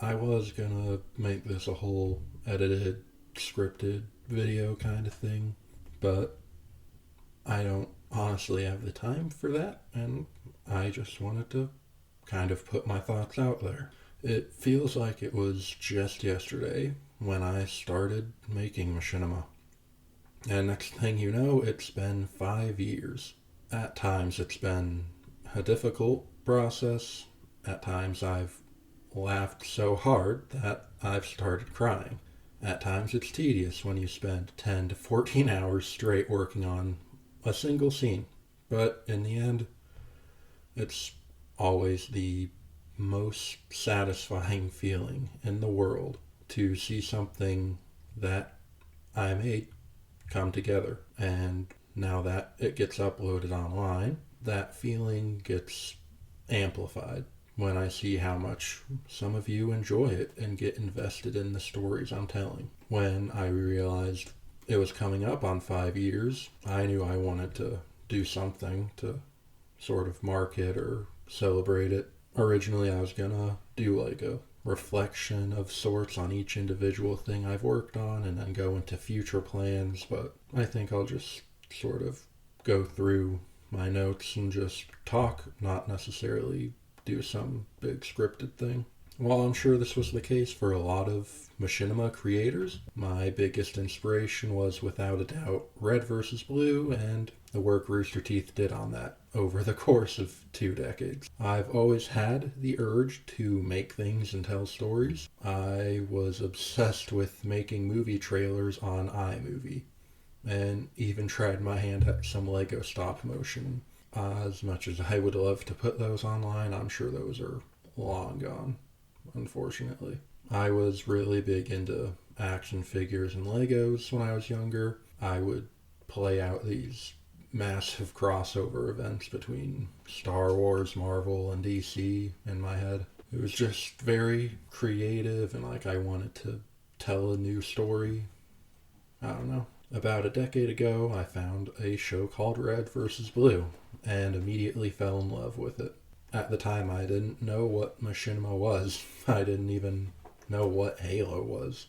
I was gonna make this a whole edited, scripted video kind of thing, but I don't honestly have the time for that, and I just wanted to kind of put my thoughts out there. It feels like it was just yesterday when I started making machinima. And next thing you know, it's been 5 years. At times it's been a difficult process. At times I've laughed so hard that I've started crying. At times it's tedious when you spend 10 to 14 hours straight working on a single scene. But in the end, it's always the most satisfying feeling in the world to see something that I made come together. And now that it gets uploaded online, that feeling gets amplified when I see how much some of you enjoy it and get invested in the stories I'm telling. When I realized it was coming up on 5 years, I knew I wanted to do something to sort of mark it or celebrate it. Originally, I was gonna do like a reflection of sorts on each individual thing I've worked on and then go into future plans, but I think I'll just sort of go through my notes and just talk, not necessarily do some big scripted thing. While I'm sure this was the case for a lot of machinima creators, my biggest inspiration was without a doubt Red versus Blue and the work Rooster Teeth did on that over the course of 2 decades. I've always had the urge to make things and tell stories. I was obsessed with making movie trailers on iMovie and even tried my hand at some Lego stop motion. As much as I would love to put those online, I'm sure those are long gone, unfortunately. I was really big into action figures and Legos when I was younger. I would play out these massive crossover events between Star Wars, Marvel, and DC in my head. It was just very creative and like I wanted to tell a new story. I don't know. About a decade ago, I found a show called Red versus Blue and immediately fell in love with it. At the time, I didn't know what machinima was. I didn't even know what Halo was.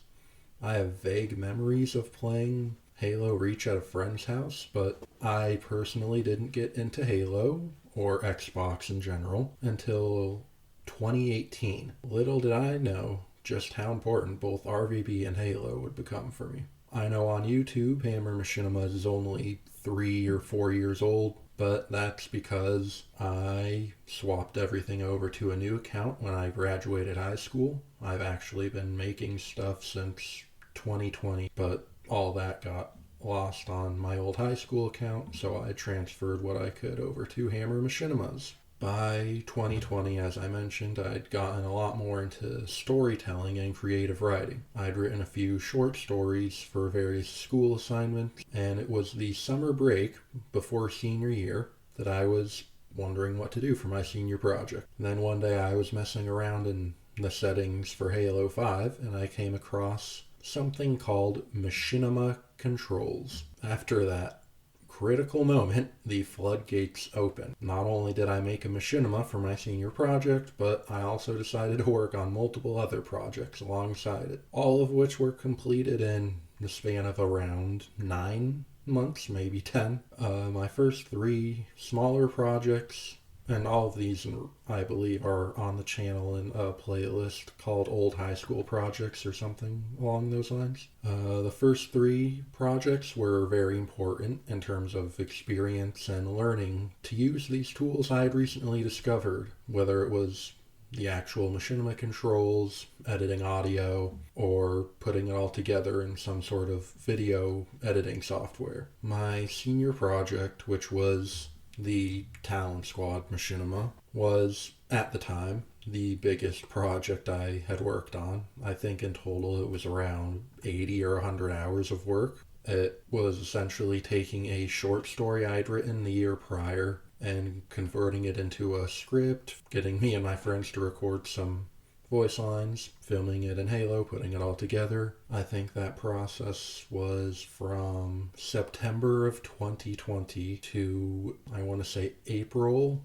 I have vague memories of playing Halo Reach at a friend's house, but I personally didn't get into Halo or Xbox in general until 2018. Little did I know just how important both RVB and Halo would become for me. I know on YouTube, HammerMachinimas is only 3 or 4 years old, but that's because I swapped everything over to a new account when I graduated high school. I've actually been making stuff since 2020, but all that got lost on my old high school account, so I transferred what I could over to HammerMachinimas. By 2020, as I mentioned, I'd gotten a lot more into storytelling and creative writing. I'd written a few short stories for various school assignments, and it was the summer break before senior year that I was wondering what to do for my senior project. And then one day I was messing around in the settings for Halo 5, and I came across something called Machinima Controls. After that critical moment, the floodgates opened. Not only did I make a machinima for my senior project, but I also decided to work on multiple other projects alongside it, all of which were completed in the span of around 9 months, maybe 10. My first three smaller projects, and all of these, I believe, are on the channel in a playlist called Old High School Projects or something along those lines. The first three projects were very important in terms of experience and learning to use these tools I had recently discovered, whether it was the actual machinima controls, editing audio, or putting it all together in some sort of video editing software. My senior project, which was the Talon Squad Machinima, was, at the time, the biggest project I had worked on. I think in total it was around 80 or 100 hours of work. It was essentially taking a short story I'd written the year prior and converting it into a script, getting me and my friends to record some voice lines, filming it in Halo, putting it all together. I think that process was from September of 2020 to, I want to say, April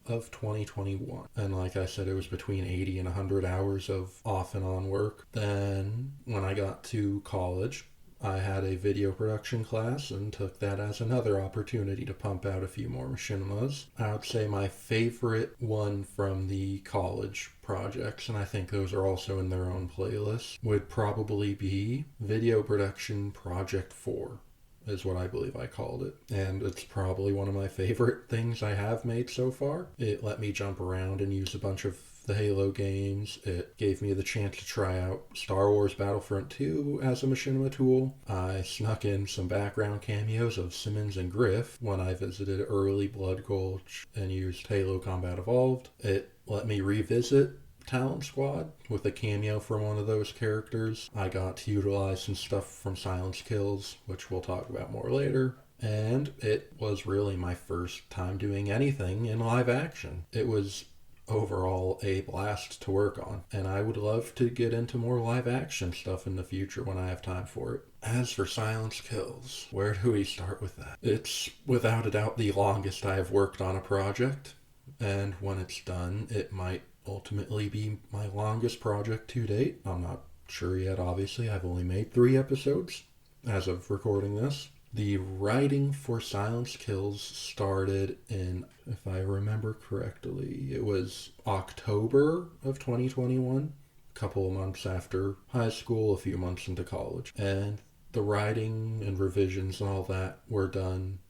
of 2021. And like I said, it was between 80 and 100 hours of off and on work. Then when I got to college, I had a video production class and took that as another opportunity to pump out a few more machinimas. I would say my favorite one from the college projects, and I think those are also in their own playlist, would probably be Video Production Project 4. Is what I believe I called it. And it's probably one of my favorite things I have made so far. It let me jump around and use a bunch of the Halo games. It gave me the chance to try out Star Wars Battlefront 2 as a machinima tool. I snuck in some background cameos of Simmons and Griff when I visited early Blood Gulch and used Halo Combat Evolved. It let me revisit Talent Squad with a cameo from one of those characters. I got to utilize some stuff from Silence Kills, which we'll talk about more later. And it was really my first time doing anything in live action. It was overall a blast to work on, and I would love to get into more live action stuff in the future when I have time for it. As for Silence Kills, where do we start with that? It's without a doubt the longest I have worked on a project, and when it's done, it might ultimately be my longest project to date. I'm not sure yet, obviously. I've only made 3 episodes as of recording this. The writing for Silence Kills started in, if I remember correctly, it was October of 2021, a couple of months after high school, a few months into college. And the writing and revisions and all that were done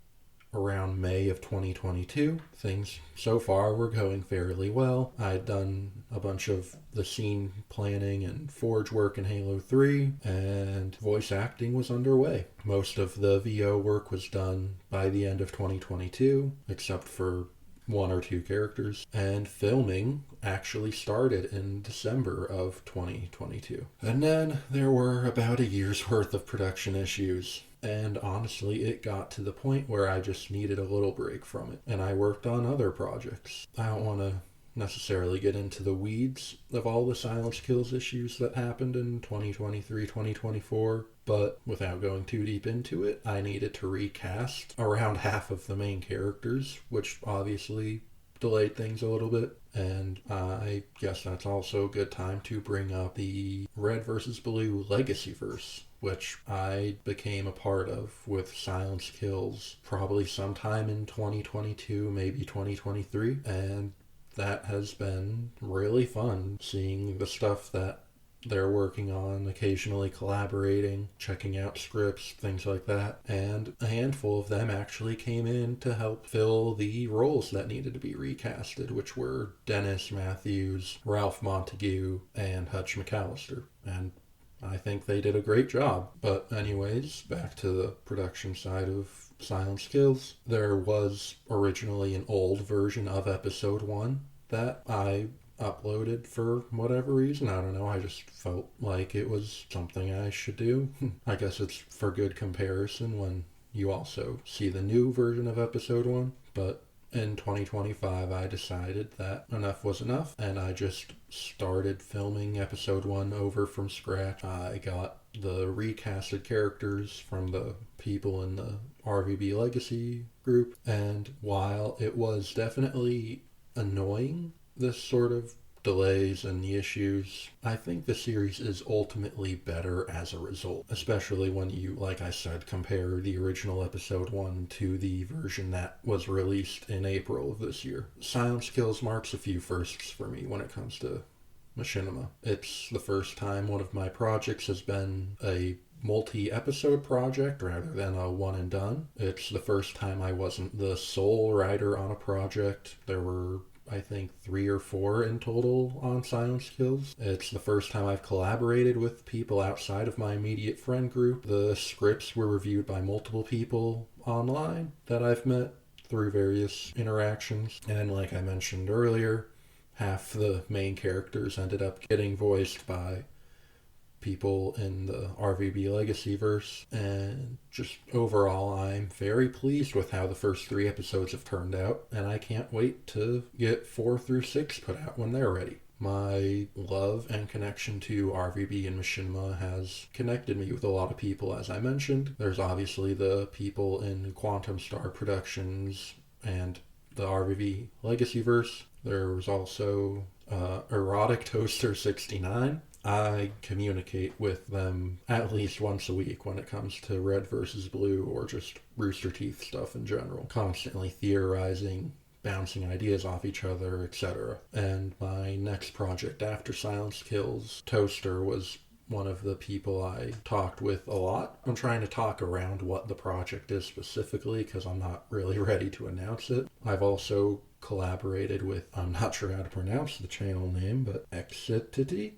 around May of 2022. Things so far were going fairly well. I'd done a bunch of the scene planning and forge work in Halo 3, and voice acting was underway. Most of the VO work was done by the end of 2022, except for 1 or 2 characters, and filming actually started in December of 2022. And then there were about a year's worth of production issues. And honestly, it got to the point where I just needed a little break from it. And I worked on other projects. I don't want to necessarily get into the weeds of all the Silence Kills issues that happened in 2023, 2024. But without going too deep into it, I needed to recast around half of the main characters, which obviously delayed things a little bit. And I guess that's also a good time to bring up the Red vs. Blue Legacy verse, which I became a part of with Silence Kills probably sometime in 2022, maybe 2023. And that has been really fun, seeing the stuff that they're working on, occasionally collaborating, checking out scripts, things like that. And a handful of them actually came in to help fill the roles that needed to be recasted, which were Dennis Matthews, Ralph Montague, and Hutch McAllister. And I think they did a great job. But anyways, back to the production side of Silence Kills. There was originally an old version of episode 1 that I uploaded for whatever reason. I don't know. I just felt like it was something I should do. I guess it's for good comparison when you also see the new version of episode 1. But in 2025, I decided that enough was enough, and I just started filming episode 1 over from scratch. I got the recasted characters from the people in the RVB Legacy group, and while it was definitely annoying, this sort of delays and the issues, I think the series is ultimately better as a result, especially when you, like I said, compare the original episode 1 to the version that was released in April of this year. Silence Kills marks a few firsts for me when it comes to machinima. It's the first time one of my projects has been a multi-episode project rather than a one and done. It's the first time I wasn't the sole writer on a project. There were, I think, 3 or 4 in total on Silence Kills. It's the first time I've collaborated with people outside of my immediate friend group. The scripts were reviewed by multiple people online that I've met through various interactions. And like I mentioned earlier, half the main characters ended up getting voiced by people in the RVB Legacy verse, and just overall I'm very pleased with how the first 3 episodes have turned out, and I can't wait to get 4 through 6 put out when they're ready. My love and connection to RVB and Machinima has connected me with a lot of people, as I mentioned. There's obviously the people in Quantum Star Productions and the RVV Legacyverse. There was also Erotic Toaster 69. I communicate with them at least once a week when it comes to Red versus Blue or just Rooster Teeth stuff in general. Constantly theorizing, bouncing ideas off each other, etc. And my next project after Silence Kills, Toaster, was one of the people I talked with a lot. I'm trying to talk around what the project is specifically because I'm not really ready to announce it. I've also collaborated with, I'm not sure how to pronounce the channel name, but Exitity.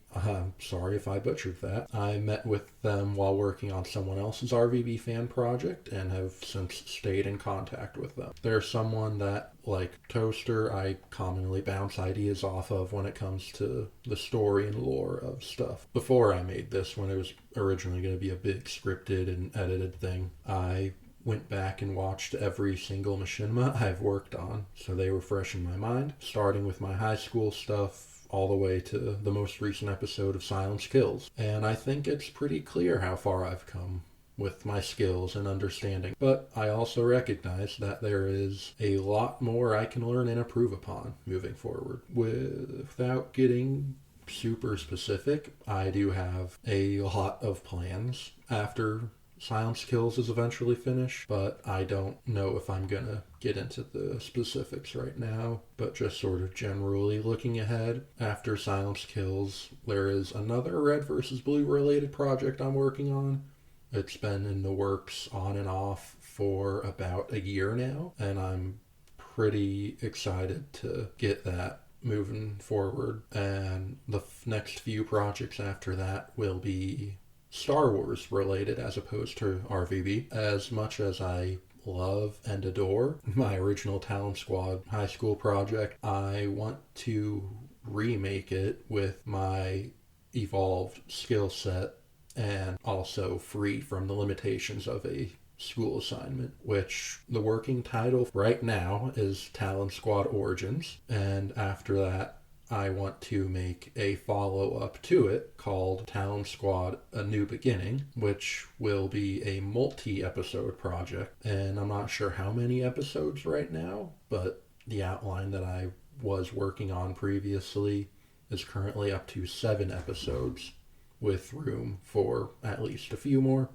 Sorry if I butchered that. I met with them while working on someone else's RVB fan project and have since stayed in contact with them. They're someone that, like Toaster, I commonly bounce ideas off of when it comes to the story and lore of stuff. Before I made this, when it was originally going to be a big scripted and edited thing, I went back and watched every single machinima I've worked on, so they were fresh in my mind, starting with my high school stuff all the way to the most recent episode of Silence Kills. And I think it's pretty clear how far I've come with my skills and understanding. But I also recognize that there is a lot more I can learn and improve upon moving forward. Without getting super specific, I do have a lot of plans after Silence Kills is eventually finished, but I don't know if I'm gonna get into the specifics right now. But just sort of generally looking ahead, after Silence Kills, there is another Red versus Blue related project I'm working on. It's been in the works on and off for about a year now, and I'm pretty excited to get that moving forward. And the next few projects after that will be Star Wars related as opposed to RVB. As much as I love and adore my original Talon Squad high school project, I want to remake it with my evolved skill set and also free from the limitations of a school assignment, which the working title right now is Talon Squad Origins, and after that I want to make a follow-up to it called Talon Squad A New Beginning, which will be a multi-episode project. And I'm not sure how many episodes right now, but the outline that I was working on previously is currently up to 7 episodes, with room for at least a few more.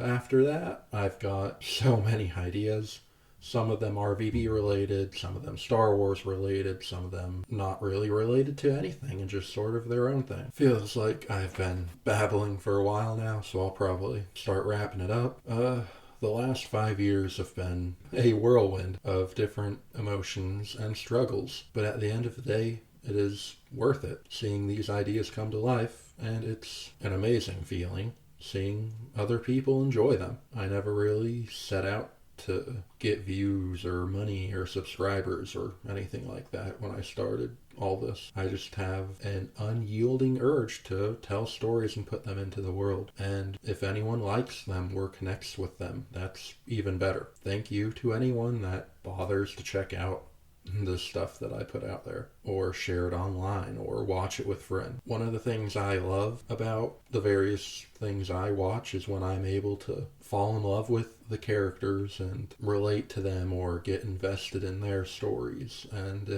After that, I've got so many ideas. Some of them RVB related, some of them Star Wars related, some of them not really related to anything and just sort of their own thing. Feels like I've been babbling for a while now, so I'll probably start wrapping it up. The last 5 years have been a whirlwind of different emotions and struggles, but at the end of the day, it is worth it seeing these ideas come to life, and it's an amazing feeling seeing other people enjoy them. I never really set out to get views or money or subscribers or anything like that when I started all this. I just have an unyielding urge to tell stories and put them into the world. And if anyone likes them or connects with them, that's even better. Thank you to anyone that bothers to check out the stuff that I put out there or share it online or watch it with friends. One of the things I love about the various things I watch is when I'm able to fall in love with the characters and relate to them or get invested in their stories. And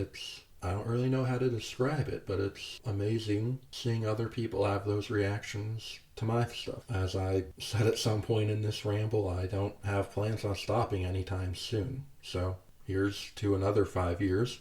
I don't really know how to describe it, but it's amazing seeing other people have those reactions to my stuff. As I said at some point in this ramble, I don't have plans on stopping anytime soon. So here's to another 5 years.